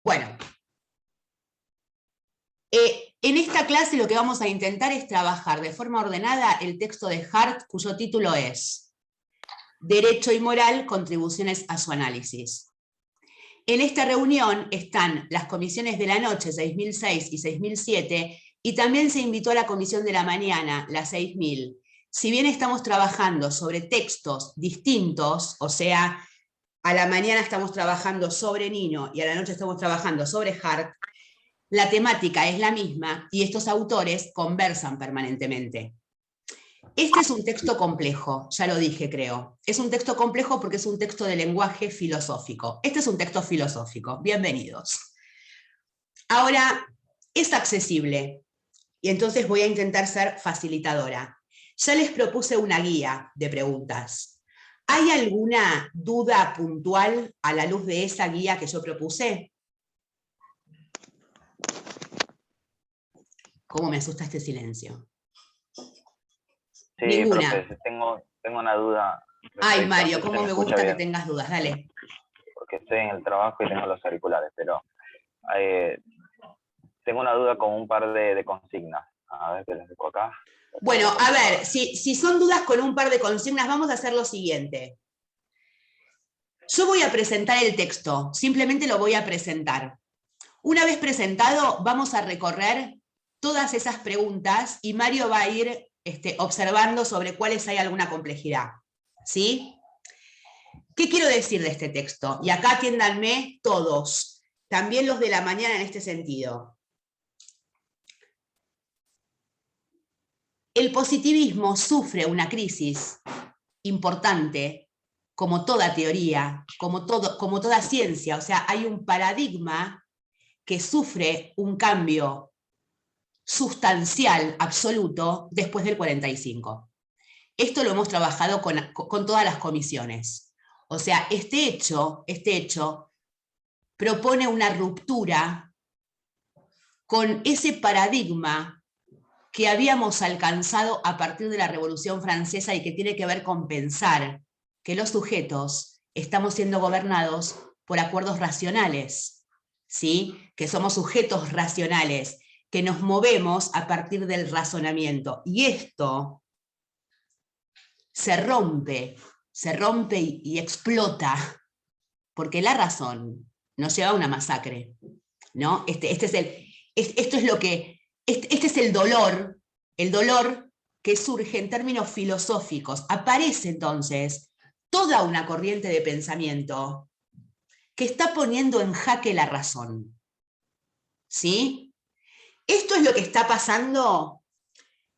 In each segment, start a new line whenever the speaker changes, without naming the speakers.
Bueno, en esta clase lo que vamos a intentar es trabajar de forma ordenada el texto de Hart, cuyo título es Derecho y Moral, contribuciones a su análisis. En esta reunión están las comisiones de la noche 6006 y 6007, y también se invitó a la comisión de la mañana, la 6000. Si bien estamos trabajando sobre textos distintos, o sea, a la mañana estamos trabajando sobre Nino y a la noche estamos trabajando sobre Hart, la temática es la misma y estos autores conversan permanentemente. Este es un texto complejo, ya lo dije, creo. Es un texto complejo porque es un texto de lenguaje filosófico. Este es un texto filosófico. Bienvenidos. Ahora, es accesible y entonces voy a intentar ser facilitadora. Ya les propuse una guía de preguntas. ¿Hay alguna duda puntual a la luz de esa guía que yo propuse? ¿Cómo me asusta este silencio?
Sí,
Ninguna.
profe, tengo una duda.
Ay, Mario,
No sé si se
cómo
me
me
escucha
gusta que
bien,
tengas dudas. Dale.
porque estoy en el trabajo y tengo los auriculares, pero tengo una duda con un par de consignas. A ver, que les dejo acá.
Bueno, a ver, si son dudas con un par de consignas, vamos a hacer lo siguiente. Yo voy a presentar el texto, simplemente lo voy a presentar. Una vez presentado, vamos a recorrer todas esas preguntas y Mario va a ir observando sobre cuáles hay alguna complejidad. ¿Sí? ¿Qué quiero decir de este texto? Y acá atiéndanme todos, también los de la mañana en este sentido. El positivismo sufre una crisis importante, como toda teoría, como toda ciencia. O sea, hay un paradigma que sufre un cambio sustancial, absoluto, después del 45. Esto lo hemos trabajado con todas las comisiones. O sea, este hecho propone una ruptura con ese paradigma que habíamos alcanzado a partir de la Revolución Francesa y que tiene que ver con pensar que los sujetos estamos siendo gobernados por acuerdos racionales, ¿sí? Que somos sujetos racionales, que nos movemos a partir del razonamiento. Y esto se rompe y explota, porque la razón nos lleva a una masacre, ¿no? Este es el dolor que surge en términos filosóficos. Aparece entonces toda una corriente de pensamiento que está poniendo en jaque la razón. ¿Sí? Esto es lo que está pasando,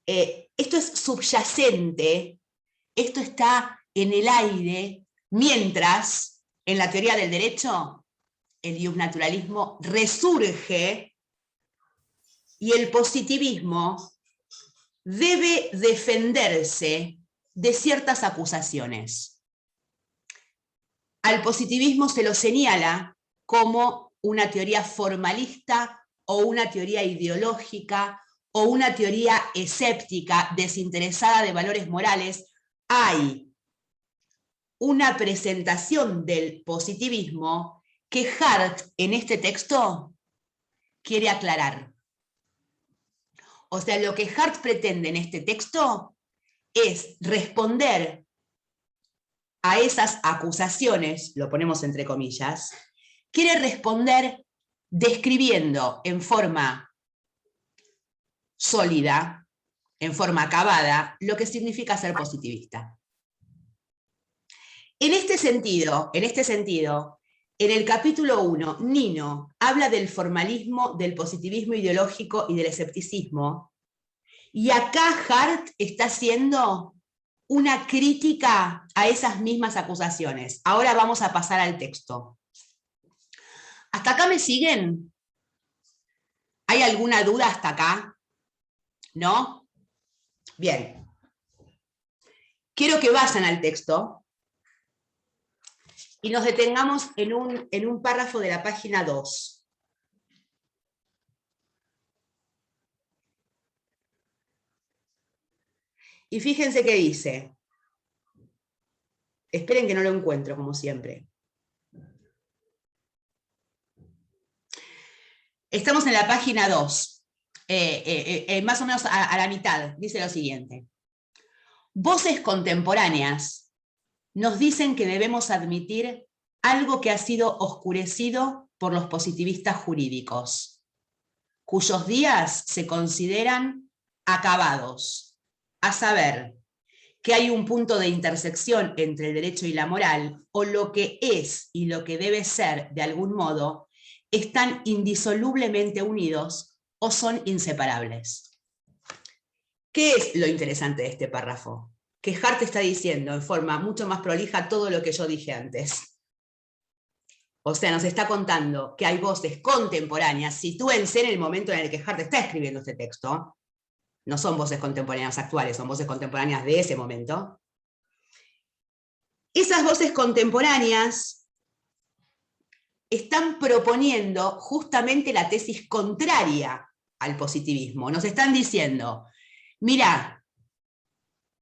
esto es subyacente, esto está en el aire, mientras en la teoría del derecho el iusnaturalismo resurge y el positivismo debe defenderse de ciertas acusaciones. Al positivismo se lo señala como una teoría formalista o una teoría ideológica o una teoría escéptica, desinteresada de valores morales. Hay una presentación del positivismo que Hart en este texto quiere aclarar. O sea, lo que Hart pretende en este texto es responder a esas acusaciones, lo ponemos entre comillas, quiere responder describiendo en forma sólida, en forma acabada, lo que significa ser positivista. En este sentido, en el capítulo 1, Nino habla del formalismo, del positivismo ideológico y del escepticismo, y acá Hart está haciendo una crítica a esas mismas acusaciones. Ahora vamos a pasar al texto. ¿Hasta acá me siguen? ¿Hay alguna duda hasta acá? ¿No? Bien. Quiero que vayan al texto y nos detengamos en un párrafo de la página 2. Y fíjense qué dice. Esperen que no lo encuentro, como siempre. Estamos en la página 2, más o menos a la mitad, dice lo siguiente. Voces contemporáneas nos dicen que debemos admitir algo que ha sido oscurecido por los positivistas jurídicos, cuyos días se consideran acabados, a saber, que hay un punto de intersección entre el derecho y la moral, o lo que es y lo que debe ser, de algún modo, están indisolublemente unidos o son inseparables. ¿Qué es lo interesante de este párrafo? Que Hart está diciendo en forma mucho más prolija todo lo que yo dije antes. O sea, nos está contando que hay voces contemporáneas, sitúense en el momento en el que Hart está escribiendo este texto, no son voces contemporáneas actuales, son voces contemporáneas de ese momento. Esas voces contemporáneas están proponiendo justamente la tesis contraria al positivismo. Nos están diciendo, mira,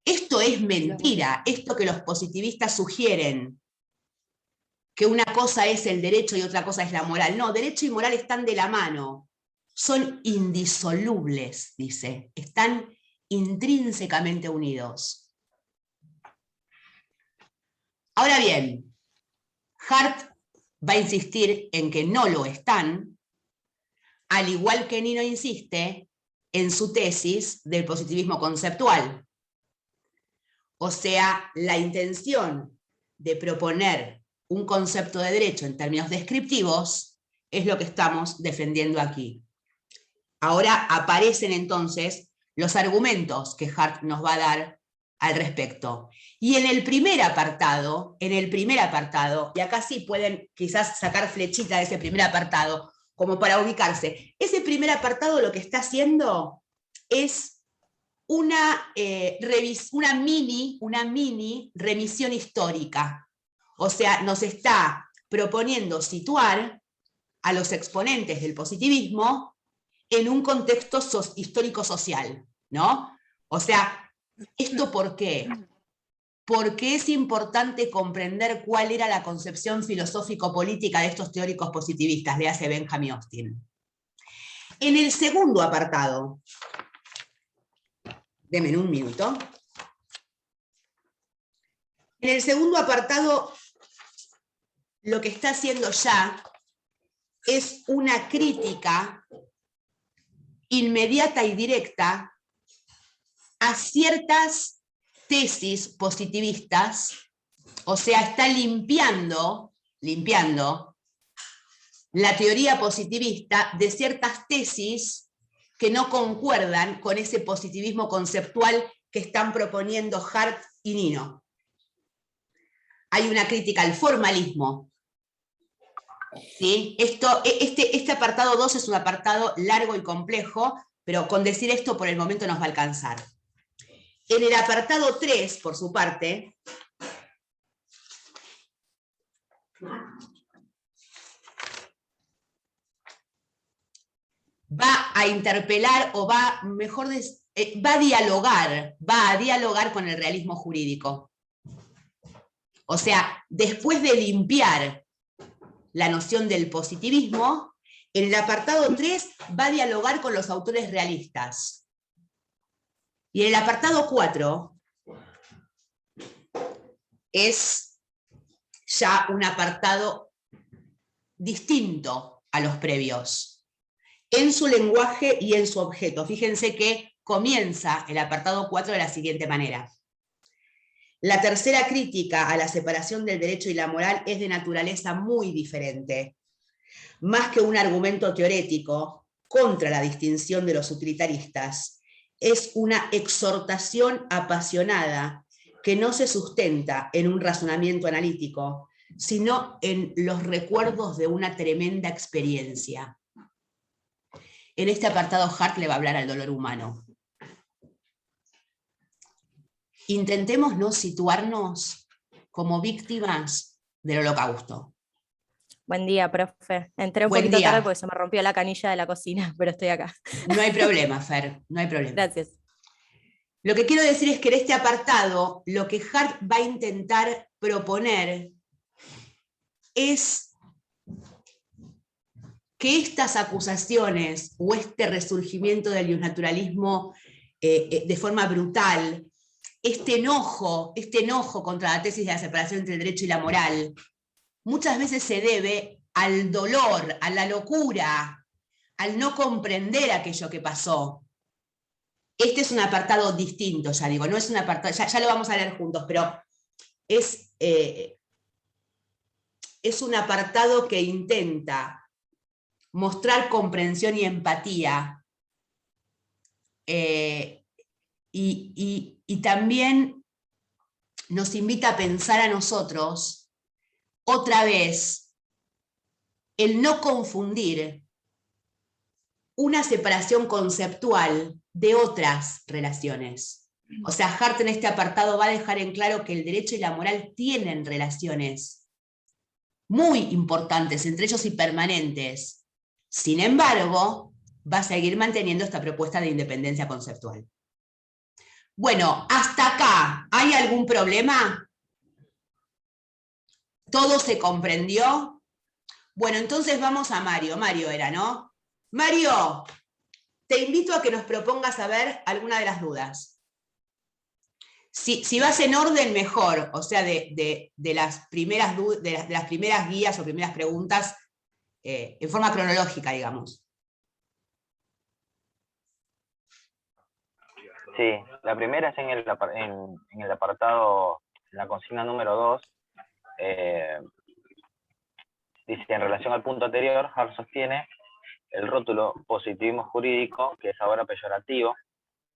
esto es mentira, esto que los positivistas sugieren, que una cosa es el derecho y otra cosa es la moral. No, derecho y moral están de la mano, son indisolubles, dice, están intrínsecamente unidos. Ahora bien, Hart va a insistir en que no lo están, al igual que Nino insiste en su tesis del positivismo conceptual. O sea, la intención de proponer un concepto de derecho en términos descriptivos es lo que estamos defendiendo aquí. Ahora aparecen entonces los argumentos que Hart nos va a dar al respecto. Y en el primer apartado, y acá sí pueden quizás sacar flechita de ese primer apartado, como para ubicarse, ese primer apartado lo que está haciendo es una mini remisión histórica. O sea, nos está proponiendo situar a los exponentes del positivismo en un contexto histórico-social, ¿no? O sea, ¿esto por qué? Porque es importante comprender cuál era la concepción filosófico-política de estos teóricos positivistas, le hace Benjamin Austin. En el segundo apartado, denme un minuto. En el segundo apartado, lo que está haciendo ya es una crítica inmediata y directa a ciertas tesis positivistas, o sea, está limpiando la teoría positivista de ciertas tesis que no concuerdan con ese positivismo conceptual que están proponiendo Hart y Nino. Hay una crítica al formalismo. ¿Sí? Este apartado 2 es un apartado largo y complejo, pero con decir esto por el momento nos va a alcanzar. En el apartado 3, por su parte, va a interpelar o va a dialogar con el realismo jurídico. O sea, después de limpiar la noción del positivismo, en el apartado 3 va a dialogar con los autores realistas. Y en el apartado 4 es ya un apartado distinto a los previos, en su lenguaje y en su objeto. Fíjense que comienza el apartado 4 de la siguiente manera. La tercera crítica a la separación del derecho y la moral es de naturaleza muy diferente. Más que un argumento teórico contra la distinción de los utilitaristas, es una exhortación apasionada que no se sustenta en un razonamiento analítico, sino en los recuerdos de una tremenda experiencia. En este apartado Hart le va a hablar al dolor humano. Intentemos no situarnos como víctimas del Holocausto.
Buen día, profe. Entré un poquito tarde porque se me rompió la canilla de la cocina, pero estoy acá.
No hay problema, Fer, no hay problema.
Gracias.
Lo que quiero decir es que en este apartado, lo que Hart va a intentar proponer es que estas acusaciones o este resurgimiento del iusnaturalismo de forma brutal, este enojo contra la tesis de la separación entre el derecho y la moral, muchas veces se debe al dolor, a la locura, al no comprender aquello que pasó. Este es un apartado distinto, ya digo, no es un apartado, ya lo vamos a leer juntos, pero es un apartado que intenta mostrar comprensión y empatía, y también nos invita a pensar a nosotros, otra vez, el no confundir una separación conceptual de otras relaciones. O sea, Hart en este apartado va a dejar en claro que el derecho y la moral tienen relaciones muy importantes entre ellos y permanentes. Sin embargo, va a seguir manteniendo esta propuesta de independencia conceptual. Bueno, hasta acá, ¿hay algún problema? ¿Todo se comprendió? Bueno, entonces vamos a Mario. Mario era, ¿no? Mario, te invito a que nos propongas a ver alguna de las dudas. Si vas en orden, mejor, o sea, de las primeras guías o primeras preguntas, en forma cronológica, digamos.
Sí, la primera es en el apartado, la consigna número 2, dice, en relación al punto anterior, Hart sostiene, el rótulo positivismo jurídico, que es ahora peyorativo,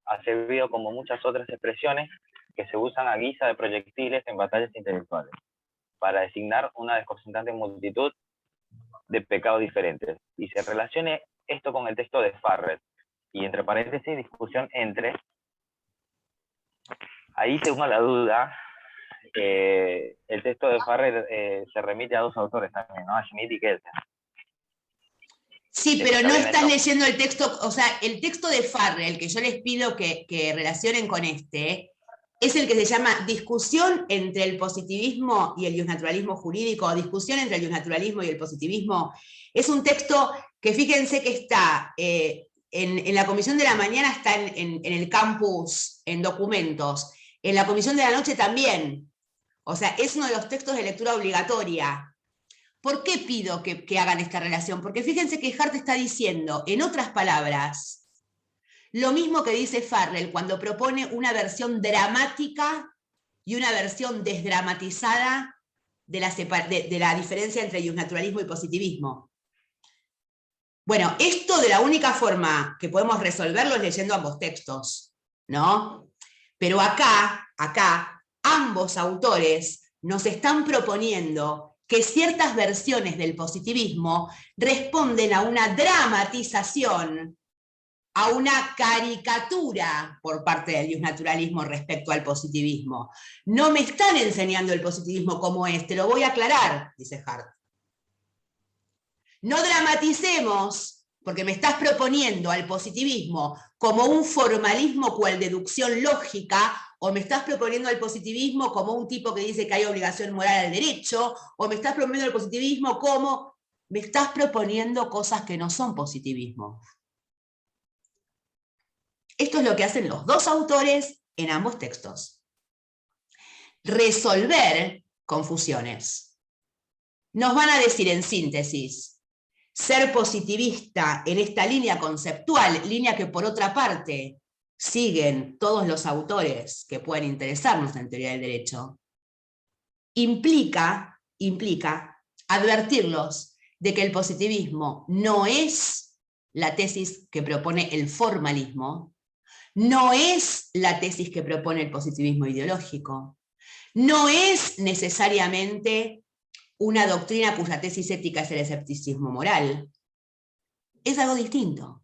ha servido como muchas otras expresiones que se usan a guisa de proyectiles en batallas intelectuales, para designar una desconcertante multitud de pecados diferentes. Y se relacione esto con el texto de Farrer, y entre paréntesis, discusión entre. Ahí, según la duda, el texto de Farrer se remite a dos autores también, ¿no? A Schmidt y Kelsen.
Sí, pero no estás leyendo el texto, o sea, el texto de Farrer, el que yo les pido que relacionen con este, es el que se llama Discusión entre el positivismo y el iusnaturalismo jurídico, o Discusión entre el iusnaturalismo y el positivismo. Es un texto que fíjense que está en la comisión de la mañana, está en el campus, en documentos, en la comisión de la noche también. O sea, es uno de los textos de lectura obligatoria. ¿Por qué pido que hagan esta relación? Porque fíjense que Hart está diciendo, en otras palabras, lo mismo que dice Farrell cuando propone una versión dramática y una versión desdramatizada de la diferencia entre iusnaturalismo y positivismo. Bueno, esto de la única forma que podemos resolverlo es leyendo ambos textos, ¿no? Pero acá, ambos autores nos están proponiendo que ciertas versiones del positivismo responden a una dramatización, a una caricatura por parte del iusnaturalismo respecto al positivismo. No me están enseñando el positivismo como es, te lo voy a aclarar, dice Hart. No dramaticemos, porque me estás proponiendo al positivismo como un formalismo cual deducción lógica, o me estás proponiendo al positivismo como un tipo que dice que hay obligación moral al derecho, o me estás proponiendo al positivismo como... Me estás proponiendo cosas que no son positivismo. Esto es lo que hacen los dos autores en ambos textos. Resolver confusiones. Nos van a decir en síntesis, ser positivista en esta línea conceptual, línea que por otra parte siguen todos los autores que pueden interesarnos en teoría del derecho, implica advertirlos de que el positivismo no es la tesis que propone el formalismo, no es la tesis que propone el positivismo ideológico, no es necesariamente una doctrina cuya tesis ética es el escepticismo moral. Es algo distinto.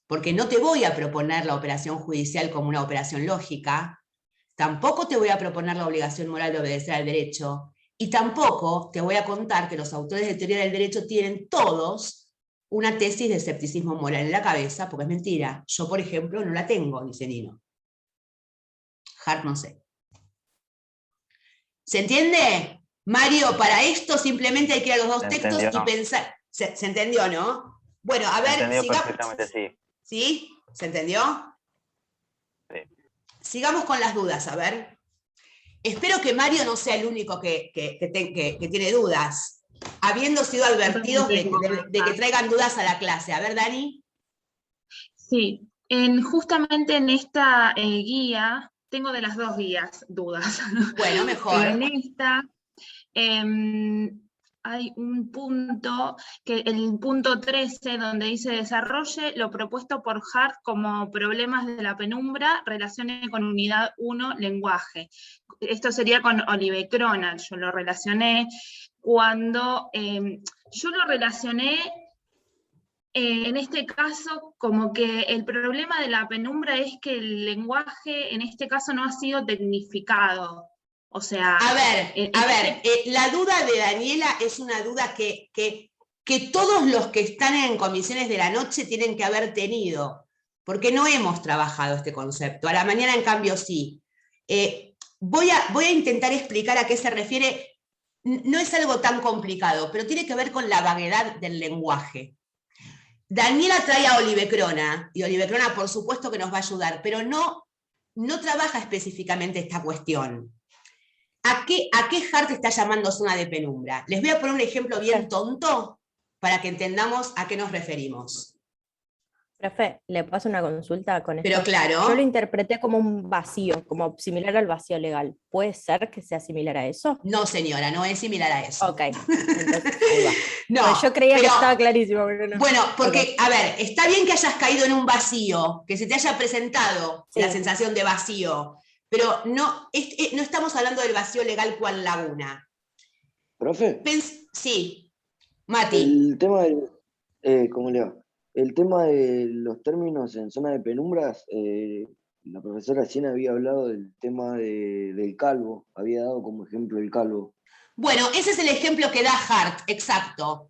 Porque no te voy a proponer la operación judicial como una operación lógica, tampoco te voy a proponer la obligación moral de obedecer al derecho, y tampoco te voy a contar que los autores de teoría del derecho tienen todos una tesis de escepticismo moral en la cabeza, porque es mentira. Yo, por ejemplo, no la tengo, dice Nino. Hart no sé. ¿Se entiende? Mario, para esto simplemente hay que ir a los dos textos y pensar. ¿Se entendió, no? Bueno, a ver,
Entendió
sigamos.
perfectamente, sí.
¿Sí? ¿Se entendió?
Sí.
Sigamos con las dudas, a ver. Espero que Mario no sea el único que tiene dudas, habiendo sido advertidos de que traigan dudas a la clase. A ver, Dani.
Sí, justamente en esta guía, tengo de las dos guías dudas.
Bueno, mejor.
Pero en esta hay un punto, el punto 13, donde dice desarrolle lo propuesto por Hart como problemas de la penumbra, relacione con unidad 1, lenguaje. Esto sería con Olive Cronal, yo lo relacioné cuando, yo lo relacioné en este caso, como que el problema de la penumbra es que el lenguaje en este caso no ha sido tecnificado. O sea...
A ver, la duda de Daniela es una duda que todos los que están en comisiones de la noche tienen que haber tenido, porque no hemos trabajado este concepto. A la mañana, en cambio, sí. Voy a intentar explicar a qué se refiere. No es algo tan complicado, pero tiene que ver con la vaguedad del lenguaje. Daniela trae a Olive Crona, y Olive Crona por supuesto que nos va a ayudar, pero no trabaja específicamente esta cuestión. ¿A qué Hart está llamando zona de penumbra? Les voy a poner un ejemplo bien tonto para que entendamos a qué nos referimos.
Profe, ¿le paso una consulta con esto?
Pero claro.
Yo lo interpreté como un vacío, como similar al vacío legal. ¿Puede ser que sea similar a eso?
No, señora, no es similar a eso.
Ok, entonces ahí va.
No,
pues yo creía que estaba clarísimo, pero no.
Bueno, porque, a ver, está bien que hayas caído en un vacío, que se te haya presentado la sensación de vacío, pero no estamos hablando del vacío legal cual laguna.
¿Profe?
Sí, Mati.
El tema del, ¿cómo le va? El tema de los términos en zona de penumbras, la profesora recién había hablado del tema del calvo, había dado como ejemplo el calvo.
Bueno, ese es el ejemplo que da Hart, exacto.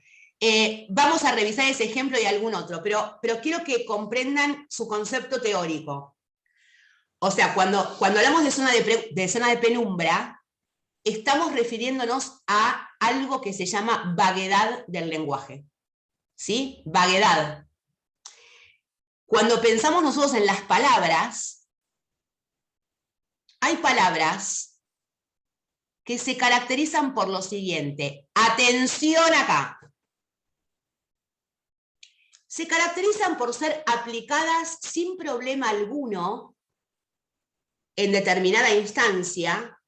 Vamos a revisar ese ejemplo y algún otro, pero quiero que comprendan su concepto teórico. O sea, cuando hablamos de zona de penumbra, estamos refiriéndonos a algo que se llama vaguedad del lenguaje. ¿Sí? Vaguedad. Cuando pensamos nosotros en las palabras, hay palabras que se caracterizan por lo siguiente. Atención acá. Se caracterizan por ser aplicadas sin problema alguno en determinada instancia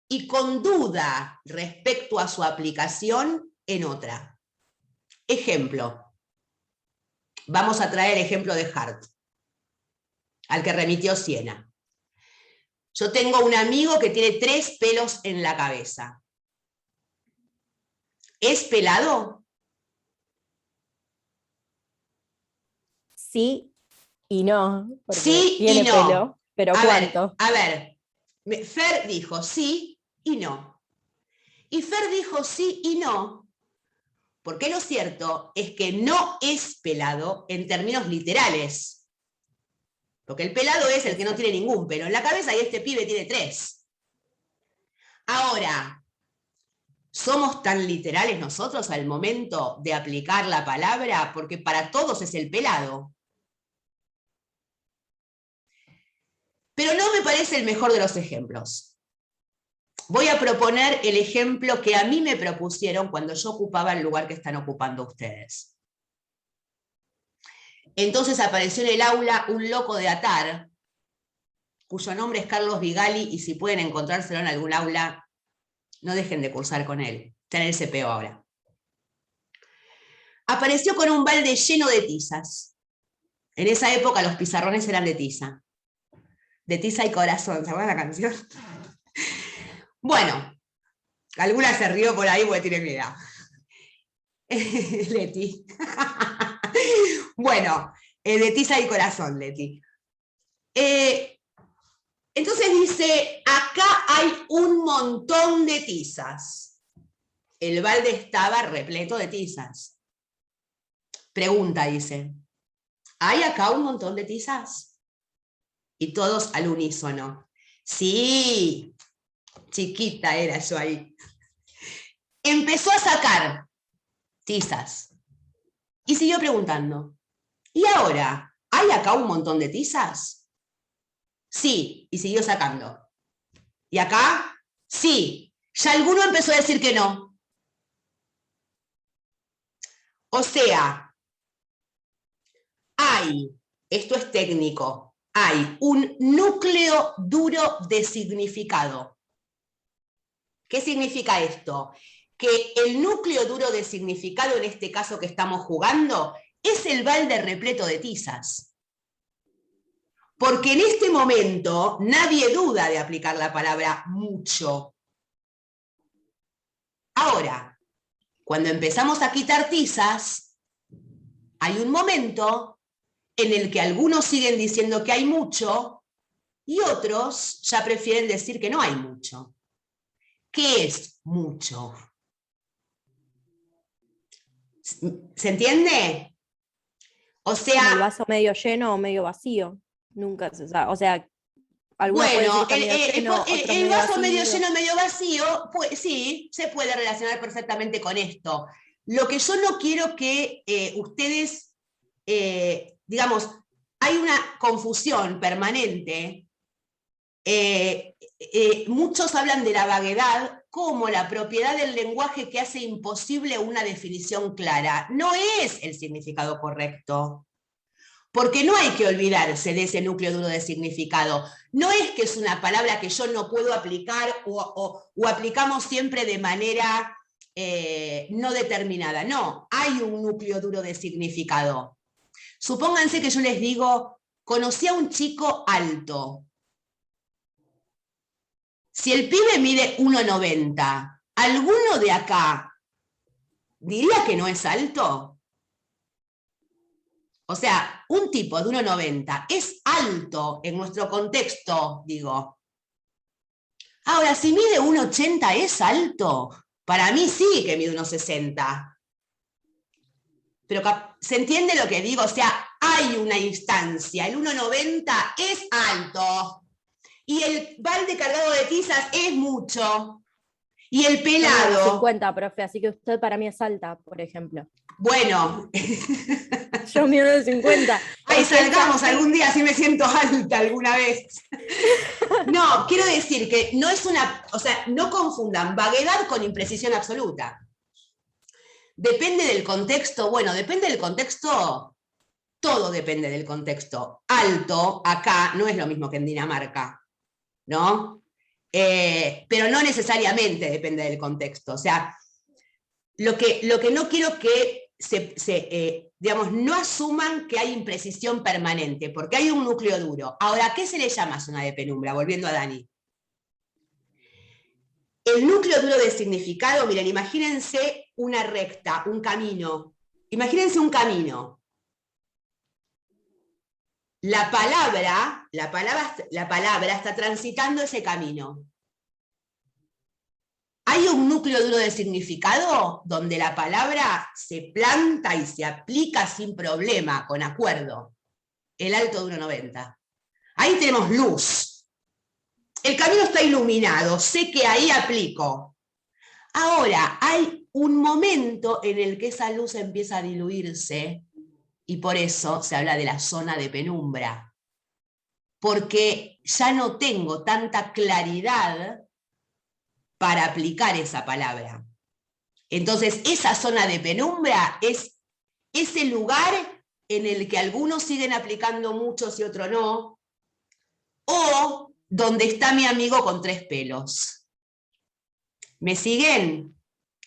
y con duda respecto a su aplicación en otra. Ejemplo. Vamos a traer el ejemplo de Hart, al que remitió Siena. Yo tengo un amigo que tiene 3 pelos en la cabeza. ¿Es pelado?
Sí y no. Porque
sí
tiene
y no.
Pelo, pero ¿cuánto?
A ver, Fer dijo sí y no. Y Fer dijo sí y no, porque lo cierto es que no es pelado en términos literales. Porque el pelado es el que no tiene ningún pelo en la cabeza y este pibe tiene 3. Ahora, ¿somos tan literales nosotros al momento de aplicar la palabra? Porque para todos es el pelado. Pero no me parece el mejor de los ejemplos. Voy a proponer el ejemplo que a mí me propusieron cuando yo ocupaba el lugar que están ocupando ustedes. Entonces apareció en el aula un loco de Atar, cuyo nombre es Carlos Vigali, y si pueden encontrárselo en algún aula, no dejen de cursar con él. Está en el CPO ahora. Apareció con un balde lleno de tizas. En esa época los pizarrones eran de tiza. De tiza y corazón, ¿se acuerdan la canción? Bueno, alguna se rió por ahí porque tiene miedo. Leti. Bueno, de tiza y corazón, Leti. Entonces dice, acá hay un montón de tizas. El balde estaba repleto de tizas. Pregunta, dice, ¿hay acá un montón de tizas? Y todos al unísono. Sí, chiquita era yo ahí. Empezó a sacar tizas. Y siguió preguntando, ¿y ahora, hay acá un montón de tizas? Sí, y siguió sacando. ¿Y acá? Sí. Ya alguno empezó a decir que no. O sea, esto es técnico, hay un núcleo duro de significado. ¿Qué significa esto? Que el núcleo duro de significado, en este caso que estamos jugando, es el balde repleto de tizas. Porque en este momento nadie duda de aplicar la palabra mucho. Ahora, cuando empezamos a quitar tizas, hay un momento en el que algunos siguen diciendo que hay mucho y otros ya prefieren decir que no hay mucho. ¿Qué es mucho? ¿Se entiende? O sea...
¿El vaso medio lleno o medio vacío? Nunca se sabe. O sea, algunos
bueno,
pueden decir que medio lleno,
el vaso medio lleno, medio vacío, pues sí, se puede relacionar perfectamente con esto. Lo que yo no quiero que ustedes, digamos, hay una confusión permanente. Muchos hablan de la vaguedad como la propiedad del lenguaje que hace imposible una definición clara. No es el significado correcto. Porque no hay que olvidarse de ese núcleo duro de significado. No es que es una palabra que yo no puedo aplicar o aplicamos siempre de manera no determinada. No, hay un núcleo duro de significado. Supónganse que yo les digo, conocí a un chico alto. Si el pibe mide 1,90, ¿alguno de acá diría que no es alto? O sea, un tipo de 1,90 es alto en nuestro contexto, digo. Ahora, si mide 1,80 es alto. Para mí sí que mide 1,60. Pero ¿se entiende lo que digo? O sea, hay una instancia. El 1,90 es alto. Y el balde cargado de tizas es mucho. Y el pelado...
50, profe, así que usted para mí es alta, por ejemplo.
Bueno.
Yo mido de 50.
Ay, salgamos algún día si me siento alta alguna vez. No, quiero decir que no es una... O sea, no confundan vaguedad con imprecisión absoluta. Depende del contexto. Bueno, depende del contexto. Todo depende del contexto. Alto, acá, no es lo mismo que en Dinamarca, ¿no? Pero no necesariamente depende del contexto. O sea, lo que no quiero que digamos, no asuman que hay imprecisión permanente, porque hay un núcleo duro. Ahora, ¿qué se le llama zona de penumbra? Volviendo a Dani. El núcleo duro de significado, miren, imagínense una recta, un camino. Imagínense un camino. La palabra está transitando ese camino. Hay un núcleo duro de significado donde la palabra se planta y se aplica sin problema, con acuerdo. El alto de 1,90. Ahí tenemos luz. El camino está iluminado, sé que ahí aplico. Ahora, hay un momento en el que esa luz empieza a diluirse y por eso se habla de la zona de penumbra. Porque ya no tengo tanta claridad para aplicar esa palabra. Entonces, esa zona de penumbra es ese lugar en el que algunos siguen aplicando muchos y otros no, o donde está mi amigo con 3 pelos. ¿Me siguen?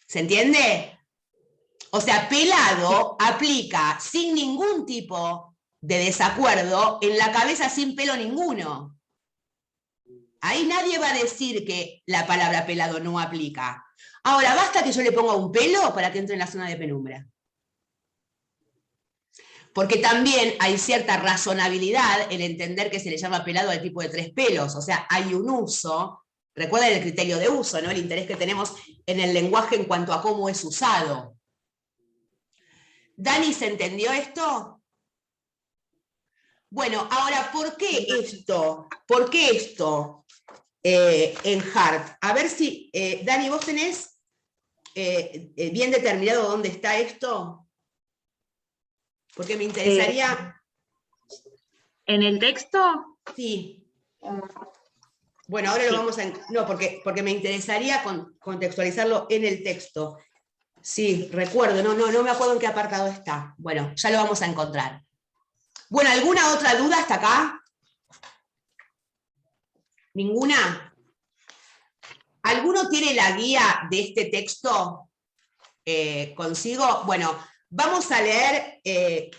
¿Se entiende? O sea, pelado aplica sin ningún tipo de desacuerdo en la cabeza sin pelo ninguno. Ahí nadie va a decir que la palabra pelado no aplica. Ahora, basta que yo le ponga un pelo para que entre en la zona de penumbra. Porque también hay cierta razonabilidad en entender que se le llama pelado al tipo de 3 pelos. O sea, hay un uso. Recuerden el criterio de uso, ¿no? El interés que tenemos en el lenguaje en cuanto a cómo es usado. ¿Dani, se entendió esto? Bueno, ahora, ¿por qué esto? ¿Por qué esto? En Hart. A ver si, Dani, vos tenés bien determinado dónde está esto? Porque me interesaría...
¿En el texto?
Sí. Bueno, ahora lo vamos a... No, porque me interesaría contextualizarlo en el texto. Sí, recuerdo, no me acuerdo en qué apartado está. Bueno, ya lo vamos a encontrar. Bueno, ¿alguna otra duda hasta acá? ¿Ninguna? ¿Alguno tiene la guía de este texto consigo? Bueno, vamos a leer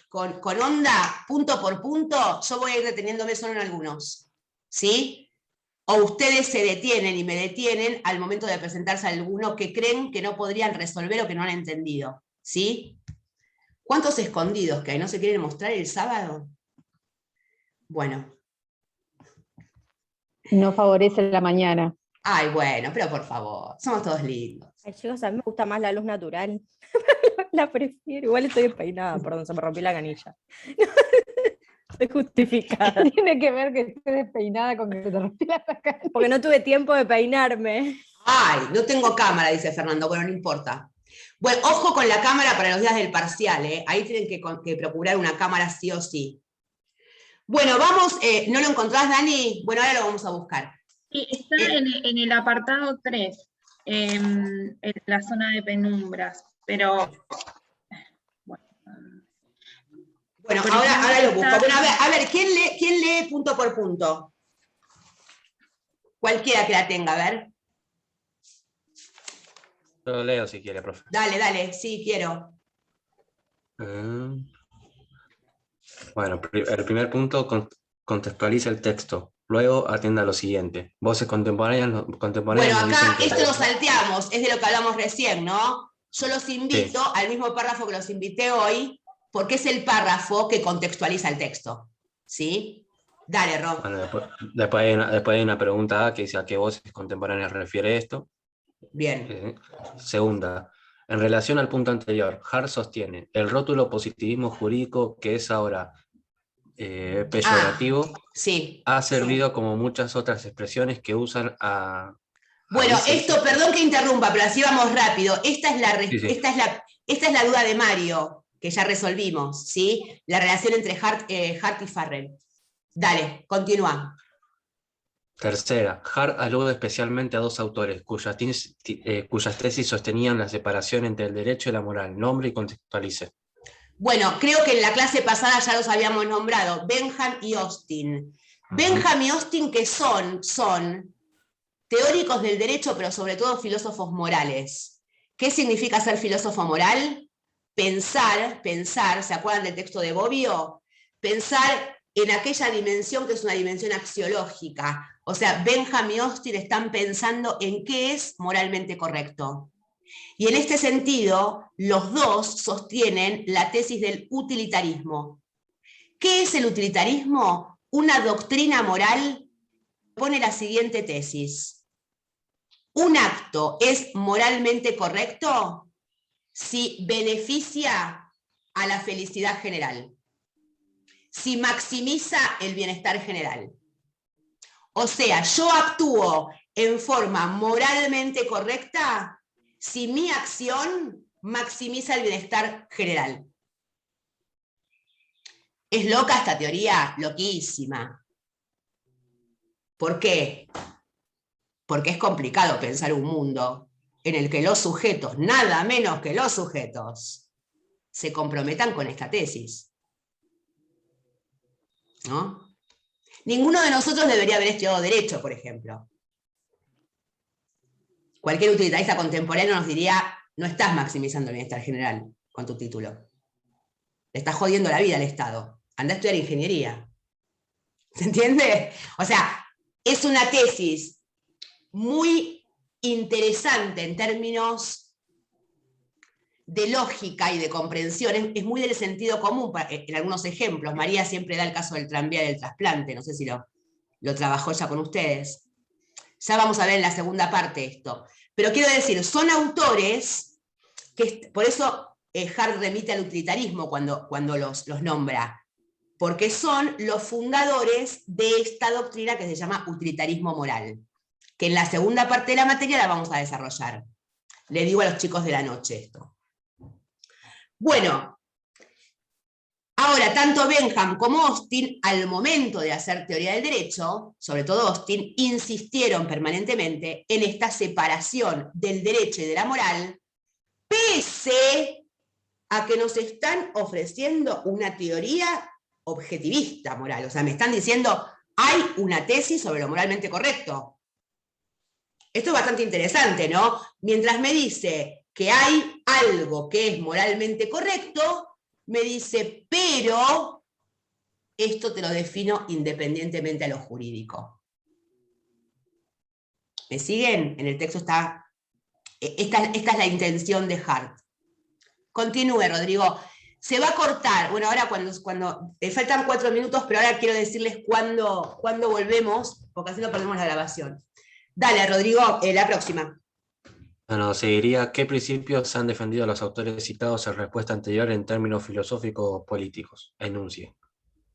con onda, punto por punto. Yo voy a ir deteniéndome solo en algunos, ¿sí? O ustedes se detienen y me detienen al momento de presentarse alguno que creen que no podrían resolver o que no han entendido, ¿sí? ¿Cuántos escondidos que hay? ¿No se quieren mostrar el sábado? Bueno.
No favorece la mañana.
Ay, bueno, pero por favor, somos todos lindos.
Ay, chicos, a mí me gusta más la luz natural. La prefiero. Igual estoy despeinada, perdón, se me rompió la canilla. Estoy justificada.
Tiene que ver que esté despeinada con que se te rompió la canilla.
Porque no tuve tiempo de peinarme.
Ay, no tengo cámara, dice Fernando. Bueno, no importa. Bueno, ojo con la cámara para los días del parcial, ¿eh? Ahí tienen que procurar una cámara sí o sí. Bueno, vamos, ¿no lo encontrás, Dani? Bueno, ahora lo vamos a buscar.
Sí, está en el apartado 3, en la zona de penumbras, pero...
Bueno, ahora lo busco. Bueno, a ver, ¿quién lee punto por punto? Cualquiera que la tenga, a ver.
Yo lo leo si quiere, profe.
Dale, sí, quiero.
Bueno, el primer punto, contextualiza el texto. Luego atienda a lo siguiente. Voces contemporáneas
Bueno, acá
dicen que...
esto lo salteamos, es de lo que hablamos recién, ¿no? Yo los invito al mismo párrafo que los invité hoy, porque es el párrafo que contextualiza el texto, ¿sí? Dale, Ron.
Bueno, después hay una pregunta que dice a qué voces contemporáneas refiere esto.
Bien.
Segunda, en relación al punto anterior, Hart sostiene, el rótulo positivismo jurídico, que es ahora peyorativo,
sí,
ha servido como muchas otras expresiones que usan a...
Bueno, esto, perdón que interrumpa, pero así vamos rápido. Esta es la duda de Mario, que ya resolvimos, ¿sí? La relación entre Hart y Farrell. Dale, continúa.
Tercera, Hart alude especialmente a dos autores cuyas tesis sostenían la separación entre el derecho y la moral. Nombre y contextualice.
Bueno, creo que en la clase pasada ya los habíamos nombrado, Benham y Austin. Benham y Austin, que son teóricos del derecho, pero sobre todo filósofos morales. ¿Qué significa ser filósofo moral? Pensar, ¿se acuerdan del texto de Bobbio? Pensar en aquella dimensión que es una dimensión axiológica. O sea, Benham y Austin están pensando en qué es moralmente correcto. Y en este sentido, los dos sostienen la tesis del utilitarismo. ¿Qué es el utilitarismo? Una doctrina moral pone la siguiente tesis. Un acto es moralmente correcto si beneficia a la felicidad general, si maximiza el bienestar general. O sea, yo actúo en forma moralmente correcta si mi acción maximiza el bienestar general. ¿Es loca esta teoría? Loquísima. ¿Por qué? Porque es complicado pensar un mundo en el que los sujetos, nada menos que los sujetos, se comprometan con esta tesis. ¿No? Ninguno de nosotros debería haber estudiado Derecho, por ejemplo. Cualquier utilitarista contemporáneo nos diría, no estás maximizando el bienestar general con tu título. Le estás jodiendo la vida al Estado. Anda a estudiar ingeniería. ¿Se entiende? O sea, es una tesis muy interesante en términos de lógica y de comprensión. Es muy del sentido común en algunos ejemplos. María siempre da el caso del tranvía y del trasplante. No sé si lo trabajó ya con ustedes. Ya vamos a ver en la segunda parte esto. Pero quiero decir, son autores que, por eso Hart remite al utilitarismo cuando los nombra, porque son los fundadores de esta doctrina que se llama utilitarismo moral, que en la segunda parte de la materia la vamos a desarrollar. Le digo a los chicos de la noche esto. Bueno, ahora tanto Bentham como Austin, al momento de hacer teoría del derecho, sobre todo Austin, insistieron permanentemente en esta separación del derecho y de la moral, pese a que nos están ofreciendo una teoría objetivista moral. O sea, me están diciendo, hay una tesis sobre lo moralmente correcto. Esto es bastante interesante, ¿no? Mientras me dice que hay algo que es moralmente correcto, me dice, pero esto te lo defino independientemente a lo jurídico. ¿Me siguen? En el texto está, esta es la intención de Hart. Continúe, Rodrigo. Se va a cortar, bueno, ahora cuando faltan 4 minutos, pero ahora quiero decirles cuándo volvemos, porque así no perdemos la grabación. Dale, Rodrigo, la próxima.
Bueno, seguiría, ¿qué principios han defendido los autores citados en respuesta anterior en términos filosóficos políticos? Enuncie.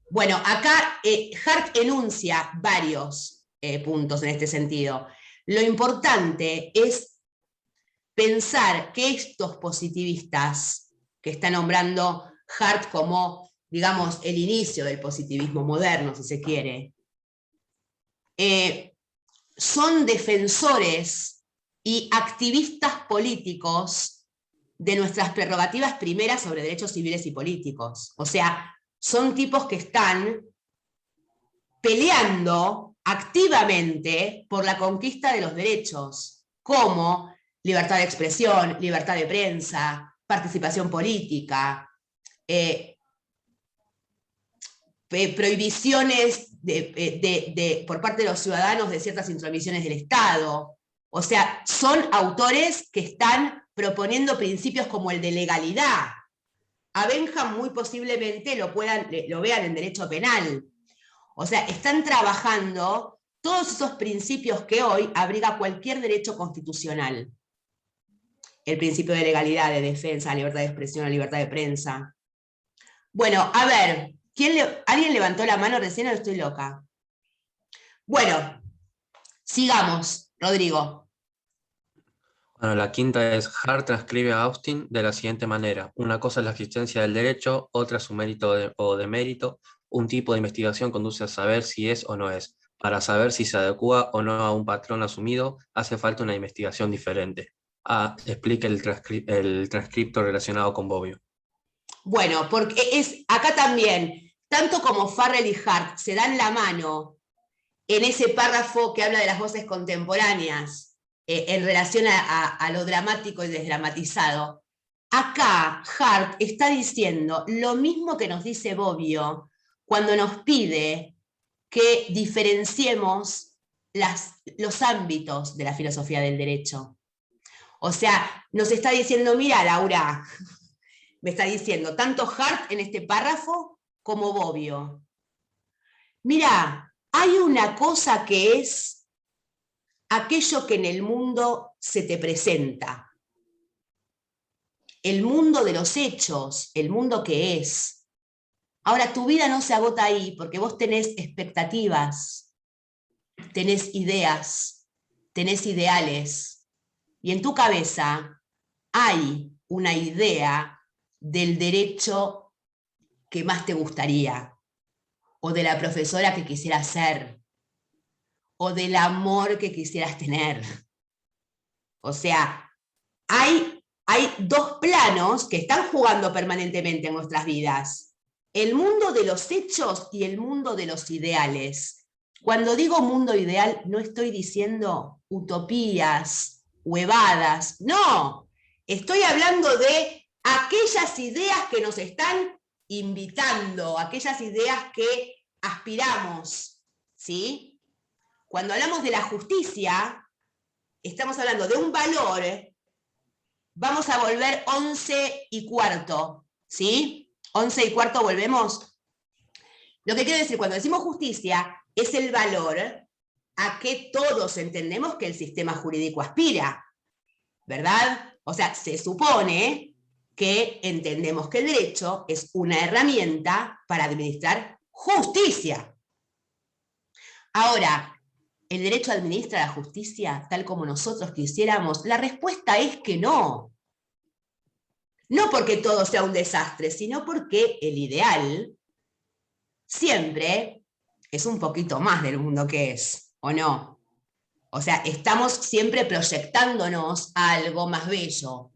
Bueno, acá Hart enuncia varios puntos en este sentido. Lo importante es pensar que estos positivistas, que está nombrando Hart como, digamos, el inicio del positivismo moderno, si se quiere, son defensores y activistas políticos de nuestras prerrogativas primeras sobre derechos civiles y políticos. O sea, son tipos que están peleando activamente por la conquista de los derechos, como libertad de expresión, libertad de prensa, participación política, prohibiciones por parte de los ciudadanos de ciertas intromisiones del Estado. O sea, son autores que están proponiendo principios como el de legalidad. A Bentham muy posiblemente lo vean en derecho penal. O sea, están trabajando todos esos principios que hoy abriga cualquier derecho constitucional. El principio de legalidad, de defensa, libertad de expresión, libertad de prensa. Bueno, a ver, ¿alguien levantó la mano recién o estoy loca? Bueno, sigamos, Rodrigo.
Bueno, la quinta es, Hart transcribe a Austin de la siguiente manera. Una cosa es la existencia del derecho, otra su mérito o demérito. Un tipo de investigación conduce a saber si es o no es. Para saber si se adecua o no a un patrón asumido, hace falta una investigación diferente. Explica el transcripto relacionado con Bobbio.
Bueno, porque acá también, tanto como Farrell y Hart se dan la mano en ese párrafo que habla de las voces contemporáneas, en relación a lo dramático y desdramatizado. Acá Hart está diciendo lo mismo que nos dice Bobbio cuando nos pide que diferenciemos los ámbitos de la filosofía del derecho. O sea, nos está diciendo, mira, Laura, me está diciendo tanto Hart en este párrafo como Bobbio. Mira, hay una cosa que es aquello que en el mundo se te presenta. El mundo de los hechos, el mundo que es. Ahora, tu vida no se agota ahí porque vos tenés expectativas, tenés ideas, tenés ideales. Y en tu cabeza hay una idea del derecho que más te gustaría, o de la profesora que quisieras ser, o del amor que quisieras tener. O sea, hay 2 planos que están jugando permanentemente en nuestras vidas. El mundo de los hechos y el mundo de los ideales. Cuando digo mundo ideal, no estoy diciendo utopías, huevadas, no. Estoy hablando de aquellas ideas que nos están invitando, aquellas ideas que aspiramos, ¿sí? Cuando hablamos de la justicia, estamos hablando de un valor. Vamos a volver 11:15, ¿sí? 11:15 volvemos. Lo que quiero decir, cuando decimos justicia, es el valor a que todos entendemos que el sistema jurídico aspira, ¿verdad? O sea, se supone que entendemos que el derecho es una herramienta para administrar justicia. Ahora, ¿el derecho administra la justicia tal como nosotros quisiéramos? La respuesta es que no. No porque todo sea un desastre, sino porque el ideal siempre es un poquito más del mundo que es, ¿o no? O sea, estamos siempre proyectándonos a algo más bello,